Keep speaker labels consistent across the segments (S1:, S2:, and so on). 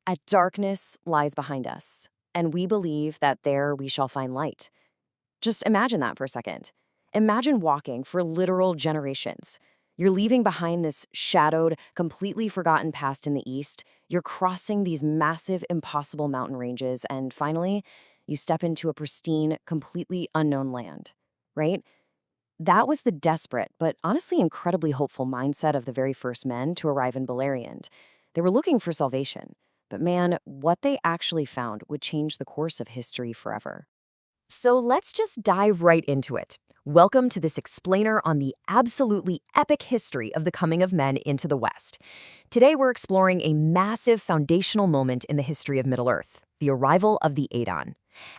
S1: A darkness lies behind us, and we believe that there we shall find light. Just imagine that for a second. Imagine walking for literal generations. You're leaving behind this shadowed, completely forgotten past in the east. You're crossing these massive, impossible mountain ranges, and finally, you step into a pristine, completely unknown land, right? That was the desperate, but honestly incredibly hopeful mindset of the very first men to arrive in Beleriand. They were looking for salvation, but man, what they actually found would change the course of history forever. So let's just dive right into it. Welcome to this explainer on the absolutely epic history of the coming of men into the West. Today we're exploring a massive foundational moment in the history of Middle-earth, the arrival of the Edain.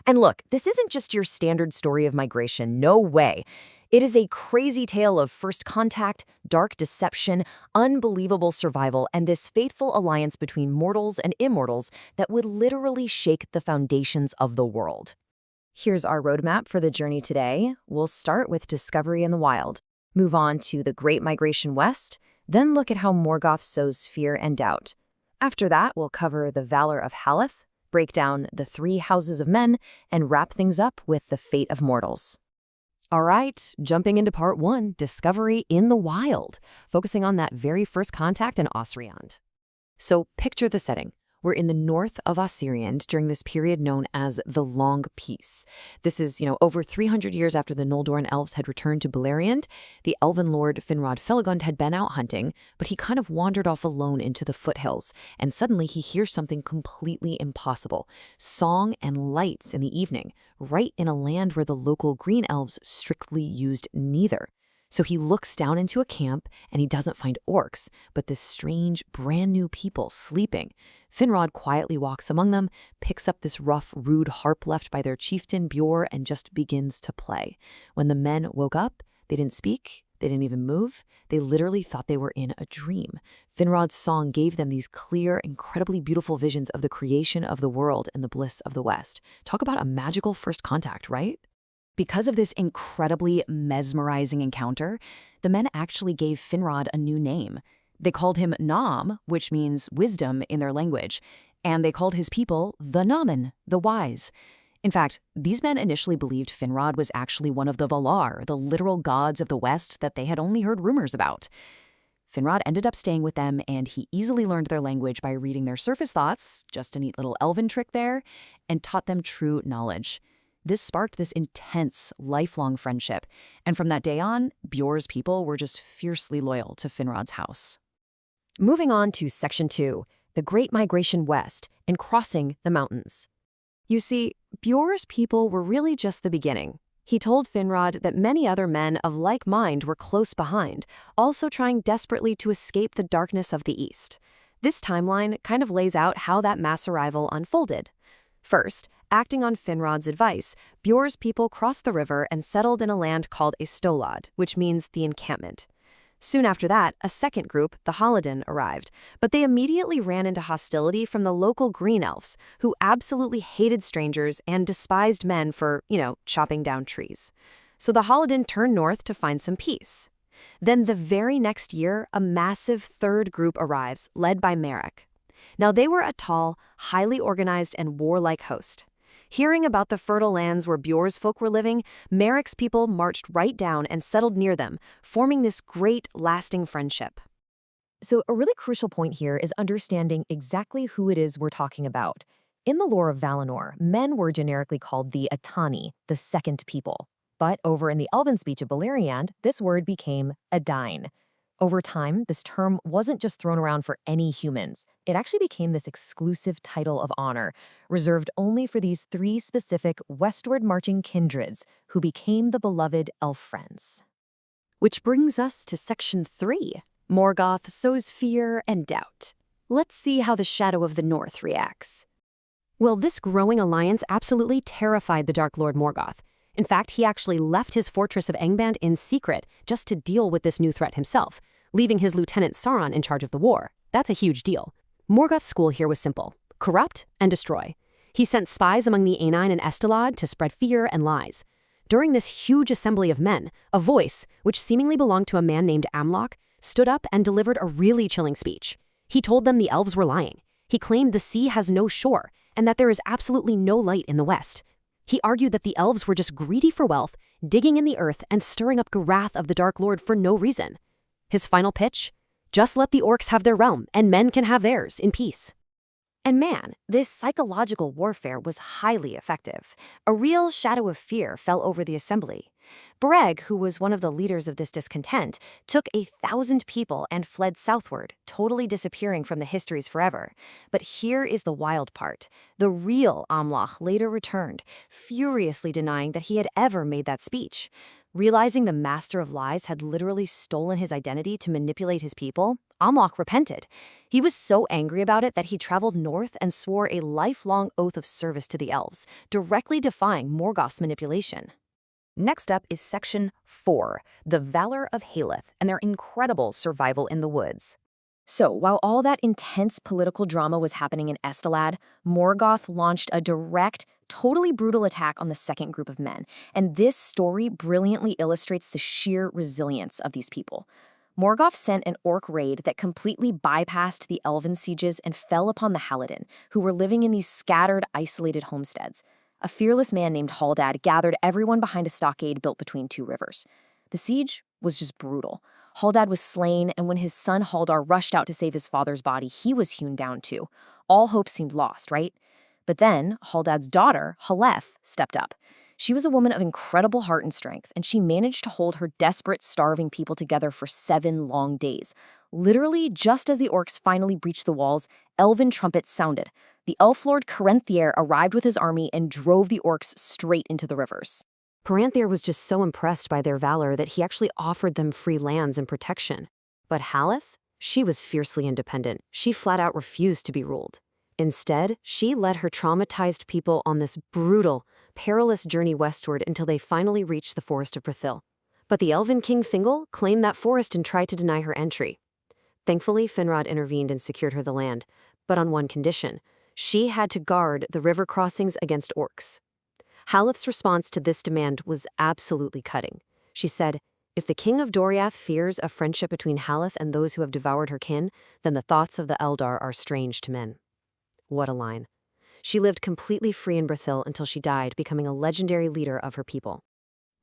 S1: And look, this isn't just your standard story of migration, no way. It is a crazy tale of first contact, dark deception, unbelievable survival, and this faithful alliance between mortals and immortals that would literally shake the foundations of the world. Here's our roadmap for the journey today. We'll start with discovery in the wild, move on to the Great Migration West, then look at how Morgoth sows fear and doubt. After that, we'll cover the valor of Haleth, break down the three houses of men, and wrap things up with the fate of mortals. All right, jumping into part one, discovery in the wild, focusing on that very first contact in Osriand. So picture the setting. We're in the north of Osriand during this period known as the Long Peace. This is, over 300 years after the Noldoran elves had returned to Beleriand. The Elven Lord Finrod Felagund had been out hunting, but he kind of wandered off alone into the foothills, and suddenly he hears something completely impossible. Song and lights in the evening, right in a land where the local green elves strictly used neither. So he looks down into a camp, and he doesn't find orcs, but this strange, brand new people sleeping. Finrod quietly walks among them, picks up this rough, rude harp left by their chieftain Bëor, and just begins to play. When the men woke up, they didn't speak, they didn't even move. They literally thought they were in a dream. Finrod's song gave them these clear, incredibly beautiful visions of the creation of the world and the bliss of the West. Talk about a magical first contact, right? Because of this incredibly mesmerizing encounter, the men actually gave Finrod a new name. They called him Nam, which means wisdom in their language, and they called his people the Namen, the wise. In fact, these men initially believed Finrod was actually one of the Valar, the literal gods of the West that they had only heard rumors about. Finrod ended up staying with them, and he easily learned their language by reading their surface thoughts, just a neat little elven trick there, and taught them true knowledge. This sparked this intense, lifelong friendship, and from that day on, Bëor's people were just fiercely loyal to Finrod's house. Moving on to Section 2, the Great Migration West and crossing the mountains. You see, Bëor's people were really just the beginning. He told Finrod that many other men of like mind were close behind, also trying desperately to escape the darkness of the east. This timeline kind of lays out how that mass arrival unfolded. First, acting on Finrod's advice, Bëor's people crossed the river and settled in a land called Estolad, which means the encampment. Soon after that, a second group, the Halidin, arrived, but they immediately ran into hostility from the local green elves, who absolutely hated strangers and despised men for, chopping down trees. So the Halidin turned north to find some peace. Then the very next year, a massive third group arrives, led by Merrick. Now they were a tall, highly organized, and warlike host. Hearing about the fertile lands where Bëor's folk were living, Merrick's people marched right down and settled near them, forming this great, lasting friendship. So a really crucial point here is understanding exactly who it is we're talking about. In the lore of Valinor, men were generically called the Atani, the second people. But over in the Elven speech of Beleriand, this word became Edain. Over time, this term wasn't just thrown around for any humans. It actually became this exclusive title of honor, reserved only for these three specific westward marching kindreds who became the beloved elf friends. Which brings us to Section 3. Morgoth sows fear and doubt. Let's see how the Shadow of the North reacts. Well, this growing alliance absolutely terrified the Dark Lord Morgoth. In fact, he actually left his fortress of Angband in secret just to deal with this new threat himself, leaving his lieutenant Sauron in charge of the war. That's a huge deal. Morgoth's school here was simple: corrupt and destroy. He sent spies among the Edain and Estolad to spread fear and lies. During this huge assembly of men, a voice, which seemingly belonged to a man named Amlok, stood up and delivered a really chilling speech. He told them the elves were lying.
S2: He claimed the sea has no shore and that there is absolutely no light in the west. He argued that the elves were just greedy for wealth, digging in the earth and stirring up the wrath of the Dark Lord for no reason. His final pitch? Just let the orcs have their realm, and men can have theirs in peace.
S1: And man, this psychological warfare was highly effective. A real shadow of fear fell over the assembly. Bereg, who was one of the leaders of this discontent, took 1,000 people and fled southward, totally disappearing from the histories forever. But here is the wild part. The real Amlach later returned, furiously denying that he had ever made that speech. Realizing the master of lies had literally stolen his identity to manipulate his people, Amlach repented. He was so angry about it that he traveled north and swore a lifelong oath of service to the elves, directly defying Morgoth's manipulation.
S3: Next up is Section 4, the Valor of Haleth and their incredible survival in the woods.
S1: So, while all that intense political drama was happening in Estelad, Morgoth launched a direct, totally brutal attack on the second group of men, and this story brilliantly illustrates the sheer resilience of these people. Morgoth sent an orc raid that completely bypassed the elven sieges and fell upon the Halidin, who were living in these scattered, isolated homesteads. A fearless man named Haldad gathered everyone behind a stockade built between two rivers. The siege was just brutal. Haldad was slain, and when his son Haldar rushed out to save his father's body, he was hewn down too. All hope seemed lost, right? But then Haldad's daughter, Haleth, stepped up. She was a woman of incredible heart and strength, and she managed to hold her desperate, starving people together for 7 long days. Literally, just as the orcs finally breached the walls, elven trumpets sounded. The elf lord Carenthier arrived with his army and drove the orcs straight into the rivers.
S2: Carenthier was just so impressed by their valor that he actually offered them free lands and protection. But Haleth? She was fiercely independent. She flat out refused to be ruled. Instead, she led her traumatized people on this brutal, perilous journey westward until they finally reached the forest of Brithil. But the Elven-king Fingal claimed that forest and tried to deny her entry. Thankfully, Finrod intervened and secured her the land, but on one condition. She had to guard the river crossings against orcs. Haleth's response to this demand was absolutely cutting. She said, "If the king of Doriath fears a friendship between Haleth and those who have devoured her kin, then the thoughts of the Eldar are strange to men." What a line. She lived completely free in Brithil until she died, becoming a legendary leader of her people.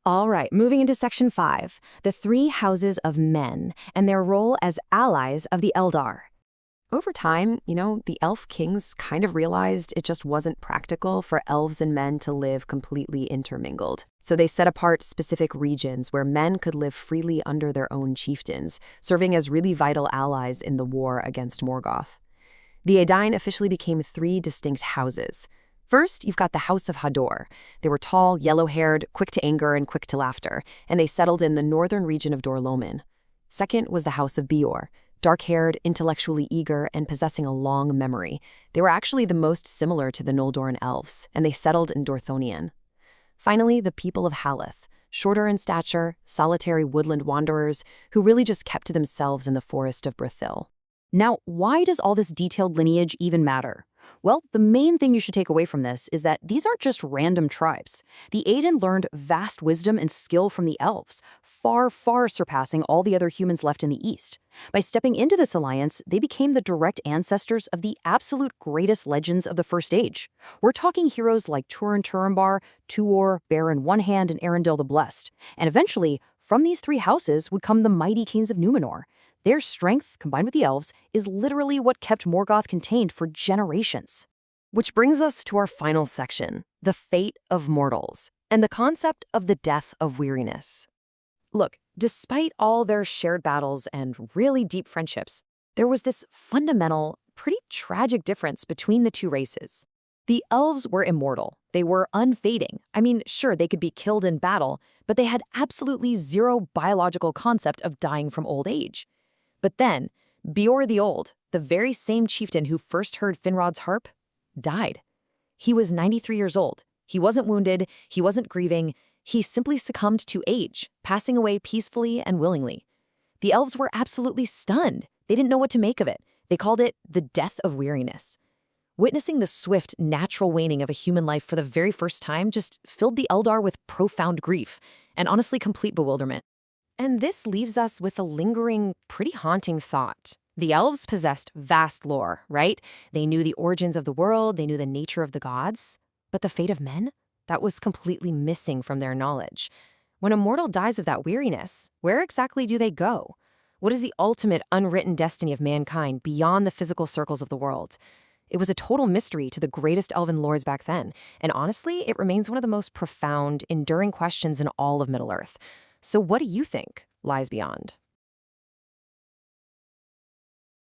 S2: All right, moving into Section 5, the 3 houses of men and their role as allies of the Eldar.
S3: Over time, the elf kings kind of realized it just wasn't practical for elves and men to live completely intermingled. So they set apart specific regions where men could live freely under their own chieftains, serving as really vital allies in the war against Morgoth. The Edain officially became 3 distinct houses. First, you've got the House of Hador. They were tall, yellow-haired, quick to anger and quick to laughter, and they settled in the northern region of Dor-Lomin. Second was the House of Bëor. Dark-haired, intellectually eager, and possessing a long memory. They were actually the most similar to the Noldoran elves, and they settled in Dorthonion. Finally, the people of Haleth, shorter in stature, solitary woodland wanderers who really just kept to themselves in the forest of Brithil.
S1: Now, why does all this detailed lineage even matter? Well, the main thing you should take away from this is that these aren't just random tribes. The Edain learned vast wisdom and skill from the elves, far, far surpassing all the other humans left in the East. By stepping into this alliance, they became the direct ancestors of the absolute greatest legends of the First Age. We're talking heroes like Turin Turambar, Tuor, Baron One Hand, and Arundel the Blessed. And eventually, from these 3 houses would come the mighty kings of Numenor. Their strength, combined with the elves, is literally what kept Morgoth contained for generations. Which brings us to our final section, the fate of mortals, and the concept of the death of weariness. Look, despite all their shared battles and really deep friendships, there was this fundamental, pretty tragic difference between the 2 races. The elves were immortal. They were unfading. I mean, sure, they could be killed in battle, but they had absolutely zero biological concept of dying from old age. But then, Bëor the Old, the very same chieftain who first heard Finrod's harp, died. He was 93 years old. He wasn't wounded, he wasn't grieving, he simply succumbed to age, passing away peacefully and willingly. The elves were absolutely stunned. They didn't know what to make of it. They called it the death of weariness. Witnessing the swift, natural waning of a human life for the very first time just filled the Eldar with profound grief and honestly complete bewilderment. And this leaves us with a lingering, pretty haunting thought. The elves possessed vast lore, right? They knew the origins of the world, they knew the nature of the gods. But the fate of men? That was completely missing from their knowledge. When a mortal dies of that weariness, where exactly do they go? What is the ultimate unwritten destiny of mankind beyond the physical circles of the world? It was a total mystery to the greatest elven lords back then, and honestly, it remains one of the most profound, enduring questions in all of Middle-earth. So what do you think lies beyond?